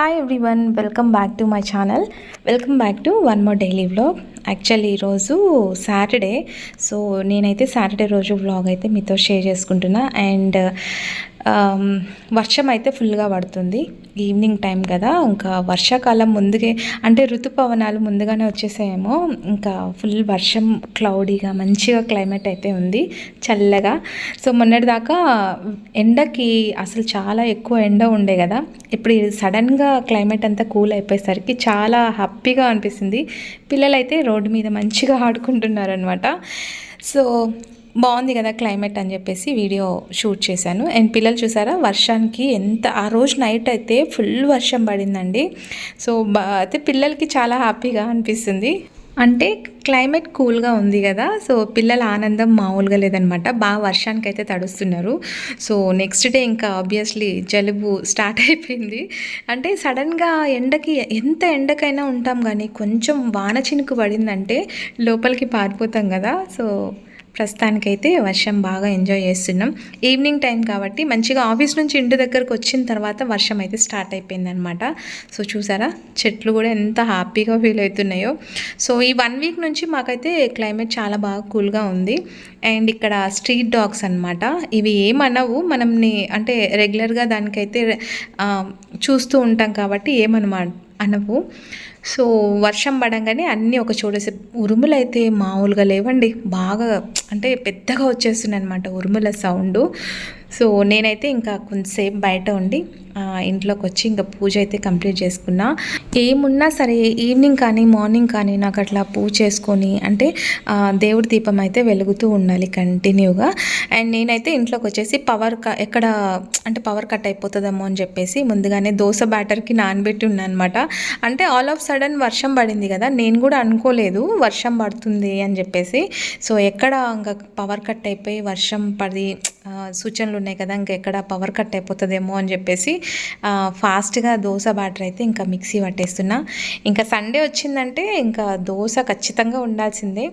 Hi everyone, welcome back to my channel. Welcome back to one more daily vlog. Actually ఈరోజు Saturday. So నేనైతే Saturday రోజు vlog అయితే మీతో share చేసుకుంటున్నా. And వర్షం అయితే ఫుల్గా పడుతుంది. ఈవినింగ్ టైం కదా, ఇంకా వర్షాకాలం ముందుగే అంటే ఋతుపవనాలు ముందుగానే వచ్చేసాయేమో. ఇంకా ఫుల్ వర్షం, క్లౌడీగా మంచిగా క్లైమేట్ అయితే ఉంది, చల్లగా. సో మొన్నటిదాకా ఎండకి అసలు చాలా ఎక్కువ ఎండ ఉండే కదా, ఇప్పుడు సడన్గా క్లైమేట్ అంతా కూల్ అయిపోయేసరికి చాలా హ్యాపీగా అనిపిస్తుంది. పిల్లలైతే రోడ్డు మీద మంచిగా ఆడుకుంటున్నారనమాట. సో బాగుంది కదా క్లైమేట్ అని చెప్పేసి వీడియో షూట్ చేశాను. అండ్ పిల్లలు చూసారా వర్షానికి ఎంత, ఆ రోజు నైట్ అయితే ఫుల్ వర్షం పడిందండి. సో అయితే పిల్లలకి చాలా హ్యాపీగా అనిపిస్తుంది. అంటే క్లైమేట్ కూల్గా ఉంది కదా, సో పిల్లల ఆనందం మామూలుగా లేదనమాట. బాగా వర్షానికి అయితే తడుస్తున్నారు. సో నెక్స్ట్ డే ఇంకా ఆబ్వియస్లీ జలుబు స్టార్ట్ అయిపోయింది. అంటే సడన్గా ఎండకి, ఎంత ఎండకైనా ఉంటాం కానీ కొంచెం వాన చినుకు పడిందంటే లోపలికి పారిపోతాం కదా. సో ప్రస్తుతానికైతే వర్షం బాగా ఎంజాయ్ చేస్తున్నాం. ఈవినింగ్ టైం కాబట్టి మంచిగా ఆఫీస్ నుంచి ఇంటి దగ్గరకు వచ్చిన తర్వాత వర్షం అయితే స్టార్ట్ అయిపోయింది అనమాట. సో చూసారా చెట్లు కూడా ఎంత హ్యాపీగా ఫీల్ అవుతున్నాయో. సో ఈ 1 వీక్ నుంచి మాకైతే క్లైమేట్ చాలా బాగా కూల్గా ఉంది. అండ్ ఇక్కడ స్ట్రీట్ డాగ్స్ అనమాట. ఇవి ఏమనవు మనల్ని, అంటే రెగ్యులర్గా దానికైతే చూస్తూ ఉంటాం కాబట్టి అనవు. సో వర్షం పడంగానే అన్నీ ఒక చోటేసి, ఉరుములు అయితే మామూలుగా లేవండి, బాగా అంటే పెద్దగా వచ్చేస్తున్నాయి అనమాట ఉరుముల సౌండ్. సో నేనైతే ఇంకా కొంతసేపు బయట ఉండి ఇంట్లోకి వచ్చి ఇంకా పూజ అయితే కంప్లీట్ చేసుకున్నా. ఏమున్నా సరే ఈవినింగ్ కానీ మార్నింగ్ కానీ నాకు అట్లా పూజ చేసుకొని, అంటే దేవుడి దీపం అయితే వెలుగుతూ ఉండాలి కంటిన్యూగా. అండ్ నేనైతే ఇంట్లోకి వచ్చేసి ఎక్కడ అంటే పవర్ కట్ అయిపోతుందేమో అని చెప్పేసి ముందుగానే దోశ బ్యాటర్కి నానబెట్టి ఉన్నాను అనమాట. అంటే ఆల్ ఆఫ్ సడన్ వర్షం పడింది కదా, నేను కూడా అనుకోలేదు వర్షం పడుతుంది అని చెప్పేసి. సో ఎక్కడ ఇంకా పవర్ కట్ అయిపోయి వర్షం పడి సూచనలు ఉన్నాయి కదా, ఇంకెక్కడ పవర్ కట్ అయిపోతుందేమో అని చెప్పేసి ఫాస్ట్గా దోశ బ్యాటర్ అయితే ఇంకా మిక్సీ పట్టేస్తున్నా. ఇంకా సండే వచ్చిందంటే ఇంకా దోశ ఖచ్చితంగా ఉండాల్సిందే.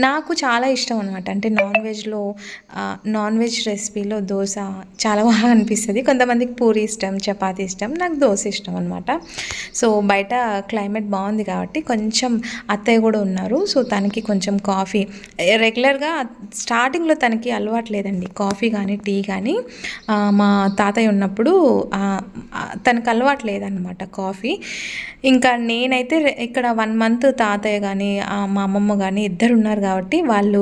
నాకు చాలా ఇష్టం అనమాట. అంటే నాన్ వెజ్ రెసిపీలో దోశ చాలా బాగా అనిపిస్తుంది. కొంతమందికి పూరి ఇష్టం, చపాతీ ఇష్టం, నాకు దోశ ఇష్టం అనమాట. సో బయట క్లైమేట్ బాగుంది కాబట్టి కొంచెం అత్తయ్య కూడా ఉన్నారు. సో తనకి కొంచెం కాఫీ, రెగ్యులర్గా స్టార్టింగ్లో తనకి అలవాటు లేదండి కాఫీ కానీ టీ కానీ. మా తాతయ్య ఉన్నప్పుడు తనకు అలవాటు లేదనమాట కాఫీ. ఇంకా నేనైతే ఇక్కడ 1 మంత్ తాతయ్య కానీ మా అమ్మమ్మ కానీ ఇద్దరు ఉన్నారు కాబట్టి వాళ్ళు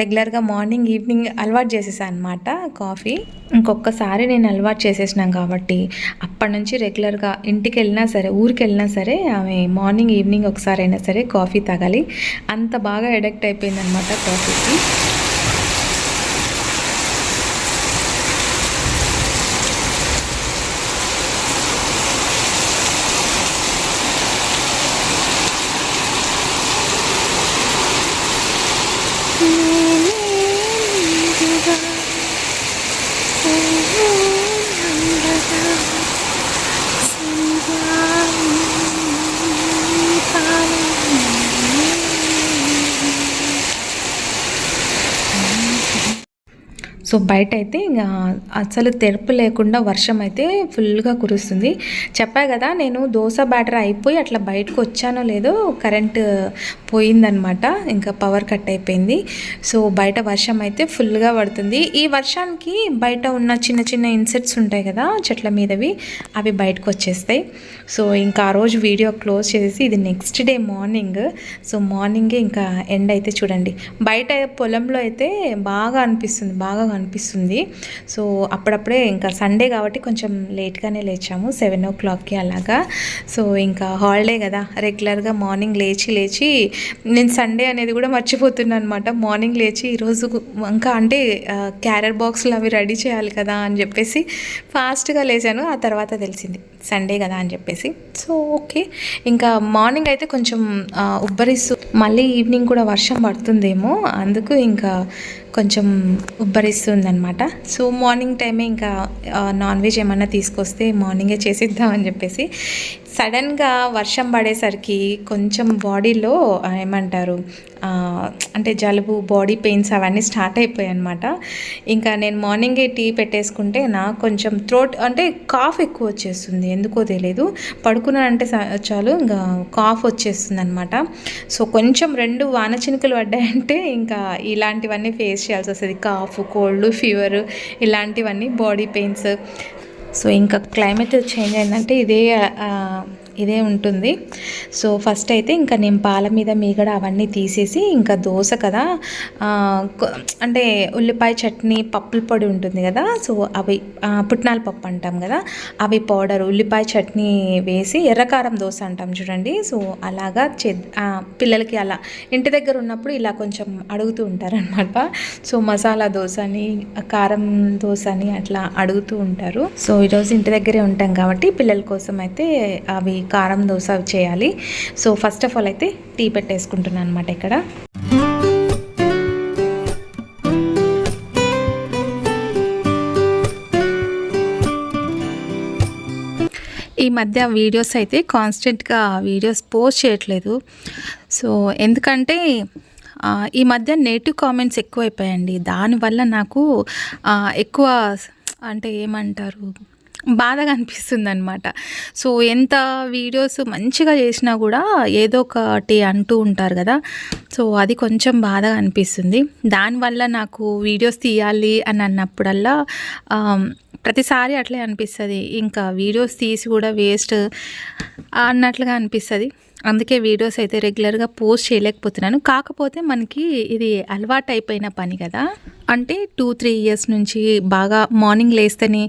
రెగ్యులర్గా మార్నింగ్ ఈవినింగ్ అలవాటు చేసేసాను అనమాట కాఫీ. ఇంకొకసారి నేను అలవాటు చేసేసినాం కాబట్టి అప్పటి నుంచి రెగ్యులర్గా ఇంటికి వెళ్ళినా సరే, ఊరికి వెళ్ళినా సరే ఆమె మార్నింగ్ ఈవినింగ్ ఒకసారి అయినా సరే కాఫీ తాగాలి. అంత బాగా అడిక్ట్ అయిపోయిందనమాట కాఫీకి. సో బయట అయితే ఇంకా అసలు తెరపు లేకుండా వర్షం అయితే ఫుల్గా కురుస్తుంది. చెప్పా కదా, నేను దోశ బ్యాటర్ అయిపోయి అట్లా బయటకు వచ్చానో లేదో కరెంట్ పోయిందనమాట, ఇంకా పవర్ కట్ అయిపోయింది. సో బయట వర్షం అయితే ఫుల్గా పడుతుంది. ఈ వర్షానికి బయట ఉన్న చిన్న చిన్న ఇన్సెక్ట్స్ ఉంటాయి కదా చెట్ల మీదవి, అవి బయటకు వచ్చేస్తాయి. సో ఇంకా ఆ రోజు వీడియో క్లోజ్ చేసి, ఇది నెక్స్ట్ డే మార్నింగ్. సో మార్నింగే ఇంకా ఎండ అయితే చూడండి, బయట పొలంలో అయితే బాగా అనిపిస్తుంది. సో అప్పుడప్పుడే ఇంకా సండే కాబట్టి కొంచెం లేట్గానే లేచాము, 7 o'clockకి అలాగా. సో ఇంకా హాలిడే కదా, రెగ్యులర్గా మార్నింగ్ లేచి నేను సండే అనేది కూడా మర్చిపోతున్నాను అనమాట. మార్నింగ్ లేచి ఈరోజు ఇంకా అంటే క్యారియర్ బాక్స్లు అవి రెడీ చేయాలి కదా అని చెప్పేసి ఫాస్ట్గా లేచాను. ఆ తర్వాత తెలిసింది సండే కదా అని చెప్పేసి. సో ఓకే, ఇంకా మార్నింగ్ అయితే కొంచెం ఉబ్బరిస్తూ, మళ్ళీ ఈవినింగ్ కూడా వర్షం పడుతుందేమో అందుకు ఇంకా కొంచెం ఉబ్బరిస్తుంది అనమాట. సో మార్నింగ్ టైమే ఇంకా నాన్ వెజ్ ఏమన్నా తీసుకొస్తే మార్నింగే చేసిద్దామని చెప్పేసి. సడన్గా వర్షం పడేసరికి కొంచెం బాడీలో ఏమంటారు అంటే జలుబు, బాడీ పెయిన్స్ అవన్నీ స్టార్ట్ అయిపోయాయి అనమాట. ఇంకా నేను మార్నింగే టీ పెట్టేసుకుంటే నాకు కొంచెం థ్రోట్ అంటే కాఫ్ ఎక్కువ వచ్చేస్తుంది, ఎందుకో తెలియదు. పడుకున్నానంటే చాలు ఇంకా కాఫ్ వచ్చేస్తుంది అనమాట. సో కొంచెం 2 వాన చినుకులు పడ్డాయంటే ఇంకా ఇలాంటివన్నీ ఫేస్ చేయాల్సి వస్తుంది. కాఫ్, కోల్డ్, ఫీవర్ ఇలాంటివన్నీ, బాడీ పెయిన్స్. సో ఇంకా క్లైమేట్ చేంజ్ అయిందంటే ఇదే ఉంటుంది. సో ఫస్ట్ అయితే ఇంకా నేను పాల మీద మీగడ అవన్నీ తీసేసి, ఇంకా దోశ కదా అంటే ఉల్లిపాయ చట్నీ, పప్పుల పొడి ఉంటుంది కదా, సో అవి పుట్నాల పప్పు అంటాం కదా, అవి పౌడర్, ఉల్లిపాయ చట్నీ వేసి ఎర్రకారం దోశ అంటాం చూడండి. సో అలాగా పిల్లలకి అలా ఇంటి దగ్గర ఉన్నప్పుడు ఇలా కొంచెం అడుగుతూ ఉంటారనమాట. సో మసాలా దోశ అని, కారం దోశ అని అట్లా అడుగుతూ ఉంటారు. సో ఈరోజు ఇంటి దగ్గరే ఉంటాం కాబట్టి పిల్లల కోసం అయితే అవి కారం దోశ చేయాలి. సో ఫస్ట్ ఆఫ్ ఆల్ అయితే టీ పెట్టేసుకుంటున్నాను అనమాట ఇక్కడ. ఈ మధ్య వీడియోస్ అయితే కాన్స్టెంట్గా వీడియోస్ పోస్ట్ చేయట్లేదు. సో ఎందుకంటే ఈ మధ్య నెగిటివ్ కామెంట్స్ ఎక్కువైపోయాయండి. దానివల్ల నాకు ఎక్కువ అంటే ఏమంటారు, బాధగా అనిపిస్తుంది అనమాట. సో ఎంత వీడియోస్ మంచిగా చేసినా కూడా ఏదో ఒకటి అంటూ ఉంటారు కదా, సో అది కొంచెం బాధగా అనిపిస్తుంది. దానివల్ల నాకు వీడియోస్ తీయాలి అని అన్నప్పుడల్లా ప్రతిసారి అట్లే అనిపిస్తుంది, ఇంకా వీడియోస్ తీసి కూడా వేస్ట్ అన్నట్లుగా అనిపిస్తుంది. అందుకే వీడియోస్ అయితే రెగ్యులర్గా పోస్ట్ చేయలేకపోతున్నాను. కాకపోతే మనకి ఇది అలవాటు అయిపోయిన పని కదా, అంటే 2-3 ఇయర్స్ నుంచి బాగా మార్నింగ్ లేస్తేనే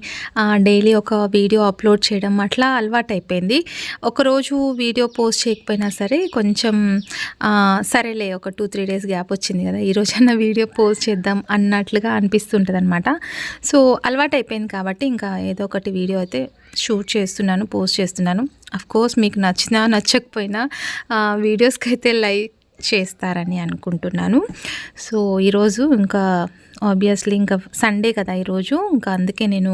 డైలీ ఒక వీడియో అప్లోడ్ చేయడం అట్లా అలవాటు అయిపోయింది. ఒకరోజు వీడియో పోస్ట్ చేయకపోయినా సరే కొంచెం సరేలే ఒక 2-3 డేస్ గ్యాప్ వచ్చింది కదా, ఈరోజన్నా వీడియో పోస్ట్ చేద్దాం అన్నట్లుగా అనిపిస్తుంటుంది అనమాట. సో అలవాటు అయిపోయింది కాబట్టి ఇంకా ఏదో ఒకటి వీడియో అయితే షూట్ చేస్తున్నాను, పోస్ట్ చేస్తున్నాను. అఫ్కోర్స్ మీకు నచ్చినా నచ్చకపోయినా వీడియోస్కి అయితే లైక్ చేస్తారని అనుకుంటున్నాను. సో ఈరోజు ఇంకా ఆబ్వియస్లీ ఇంకా సండే కదా ఈరోజు, ఇంకా అందుకే నేను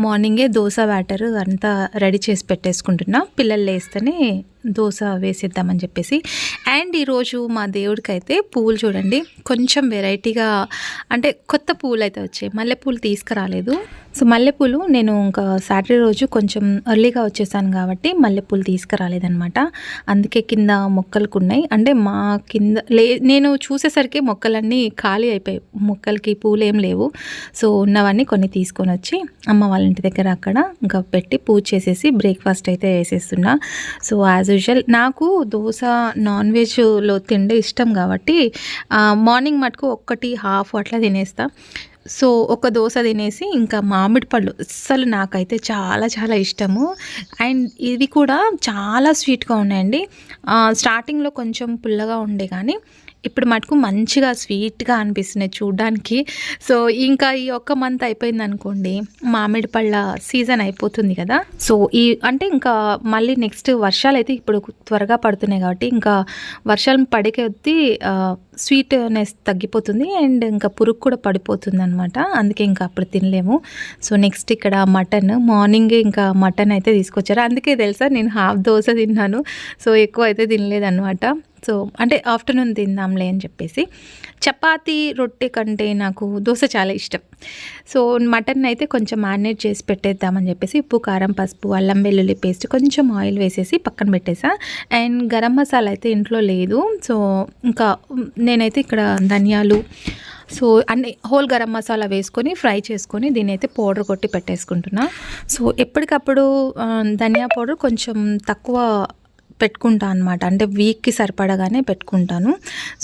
మార్నింగే దోశ బ్యాటర్ అంతా రెడీ చేసి పెట్టేసుకుంటున్నా, పిల్లలు లేస్తేనే దోశ వేసేద్దామని చెప్పేసి. అండ్ ఈరోజు మా దేవుడికి అయితే పువ్వులు చూడండి కొంచెం వెరైటీగా, అంటే కొత్త పువ్వులు అయితే వచ్చాయి, మల్లెపూలు తీసుకురాలేదు. సో మల్లెపూలు నేను ఇంకా సాటర్డే రోజు కొంచెం ఎర్లీగా వచ్చేసాను కాబట్టి మల్లెపూలు తీసుకురాలేదనమాట. అందుకే కింద మొక్కలకు ఉన్నాయి, అంటే మా కింద నేను చూసేసరికి మొక్కలన్నీ ఖాళీ అయిపోయాయి, మొక్కలకి పూలు ఏం లేవు. సో ఉన్నవన్నీ కొన్ని తీసుకొని వచ్చి అమ్మ వాళ్ళ ఇంటి దగ్గర అక్కడ ఇంకా పెట్టి పూజ చేసేసి బ్రేక్ఫాస్ట్ అయితే వేసేస్తున్నా. సో యాజ్ యూజువల్ నాకు దోశ నాన్ వెజ్లో తిండే ఇష్టం కాబట్టి మార్నింగ్ మటుకు 1.5 అట్లా తినేస్తా. సో ఒక దోశ తినేసి ఇంకా మామిడి పళ్ళు అస్సలు నాకైతే చాలా చాలా ఇష్టము. అండ్ ఇవి కూడా చాలా స్వీట్గా ఉన్నాయండి. స్టార్టింగ్లో కొంచెం పుల్లగా ఉండే కానీ ఇప్పుడు మటుకు మంచిగా స్వీట్గా అనిపిస్తున్నాయి చూడడానికి. సో ఇంకా ఈ ఒక్క మంత్ అయిపోయింది అనుకోండి, మామిడి పళ్ళ సీజన్ అయిపోతుంది కదా. సో అంటే ఇంకా మళ్ళీ నెక్స్ట్ వర్షాలు అయితే ఇప్పుడు త్వరగా పడుతున్నాయి కాబట్టి ఇంకా వర్షాలు పడికొద్దీ స్వీట్నెస్ తగ్గిపోతుంది అండ్ ఇంకా పురుగు కూడా పడిపోతుంది అనమాట. అందుకే ఇంకా అప్పుడు తినలేము. సో నెక్స్ట్ ఇక్కడ మటన్, మార్నింగే ఇంకా మటన్ అయితే తీసుకొచ్చారు. అందుకే తెలుసా నేను హాఫ్ దోశ తిన్నాను, సో ఎక్కువ అయితే తినలేదన్నమాట. సో అంటే ఆఫ్టర్నూన్ తిందాంలే అని చెప్పేసి. చపాతీ రొట్టె కంటే నాకు దోశ చాలా ఇష్టం. సో మటన్ అయితే కొంచెం మ్యారినేట్ చేసి పెట్టేద్దామని చెప్పేసి ఉప్పు, కారం, పసుపు, అల్లం వెల్లుల్లి పేస్ట్, కొంచెం ఆయిల్ వేసేసి పక్కన పెట్టేసా. అండ్ గరం మసాలా అయితే ఇంట్లో లేదు. సో ఇంకా నేనైతే ఇక్కడ ధనియాలు, సో అన్ని హోల్ గరం మసాలా వేసుకొని ఫ్రై చేసుకొని దీని అయితే పౌడర్ కొట్టి పెట్టేసుకుంటున్నా. సో ఎప్పటికప్పుడు ధనియా పౌడర్ కొంచెం తక్కువ పెట్టుకుంటాను అనమాట, అంటే వీక్కి సరిపడగానే పెట్టుకుంటాను.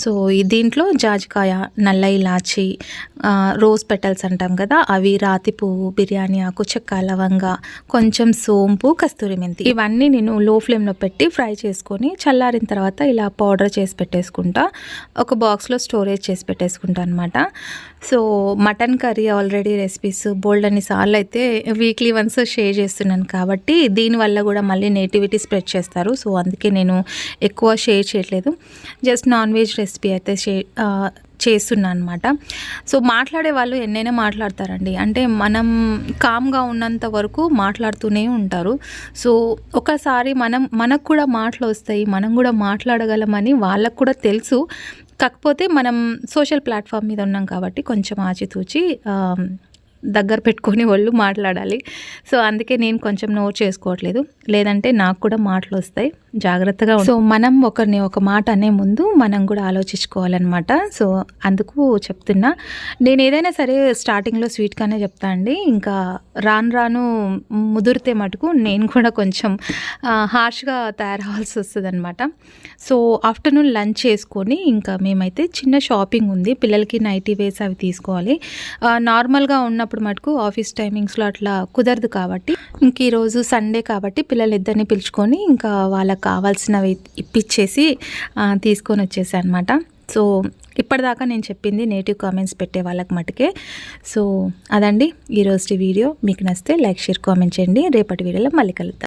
సో దీంట్లో జాజికాయ, నల్ల ఇలాచి, రోజ్ పెటల్స్ అంటాం కదా అవి, రాతి పువ్వు, బిర్యానీ ఆకు, చెక్క, లవంగ, కొంచెం సోంపు, కస్తూరి మెంతి, ఇవన్నీ నేను లో ఫ్లేమ్లో పెట్టి ఫ్రై చేసుకొని చల్లారిన తర్వాత ఇలా పౌడర్ చేసి పెట్టేసుకుంటా, ఒక బాక్స్లో స్టోరేజ్ చేసి పెట్టేసుకుంటా అనమాట. So mutton curry already recipes బోల్డ్ అన్ని సార్లు అయితే వీక్లీ వన్స్ షేర్ చేస్తున్నాను కాబట్టి దీనివల్ల కూడా మళ్ళీ నెగిటివిటీ స్ప్రెడ్ చేస్తారు. సో అందుకే నేను ఎక్కువ షేర్ చేయట్లేదు. జస్ట్ నాన్ వెజ్ రెసిపీ అయితే చేస్తున్నా అనమాట. సో మాట్లాడే వాళ్ళు ఎన్నైనా మాట్లాడతారండి. అంటే మనం కామ్గా ఉన్నంత వరకు మాట్లాడుతూనే ఉంటారు. సో ఒకసారి మనకు కూడా మాటలు వస్తాయి, మనం కూడా మాట్లాడగలమని వాళ్ళకు కూడా తెలుసు. కాకపోతే మనం సోషల్ ప్లాట్ఫామ్ మీద ఉన్నాం కాబట్టి కొంచెం ఆచితూచి దగ్గర పెట్టుకొని వాళ్ళు మాట్లాడాలి. సో అందుకే నేను కొంచెం నోట్ చేసుకోవట్లేదు, లేదంటే నాకు కూడా మాటలు వస్తాయి. జాగ్రత్తగా సో మనం ఒకరిని ఒక మాట అనే ముందు మనం కూడా ఆలోచించుకోవాలన్నమాట. సో అందుకు చెప్తున్నా. నేను ఏదైనా సరే స్టార్టింగ్లో స్వీట్గానే చెప్తా అండి. ఇంకా రాను ముదిరితే మటుకు నేను కూడా కొంచెం హార్ష్గా తయారవ్వాల్సి వస్తుంది అనమాట. సో ఆఫ్టర్నూన్ లంచ్ చేసుకొని ఇంకా మేమైతే చిన్న షాపింగ్ ఉంది, పిల్లలకి నైటీ వేస్ అవి తీసుకోవాలి. నార్మల్గా ఉన్నప్పుడు మటుకు ఆఫీస్ టైమింగ్స్లో అట్లా కుదరదు కాబట్టి ఇంక ఈరోజు సండే కాబట్టి పిల్లలిద్దరిని పిలుచుకొని ఇంకా వాళ్ళకి కావాల్సినవి ఇప్పించేసి తీసుకొని వచ్చేసాను అనమాట. సో ఇప్పటిదాకా నేను చెప్పింది నేటివ్ కామెంట్స్ పెట్టే వాళ్ళకి మటుకే. సో అదండి ఈరోజు వీడియో. మీకు నచ్చితే లైక్, షేర్, కామెంట్ చేయండి. రేపటి వీడియోలో మళ్ళీ కలుద్దాం.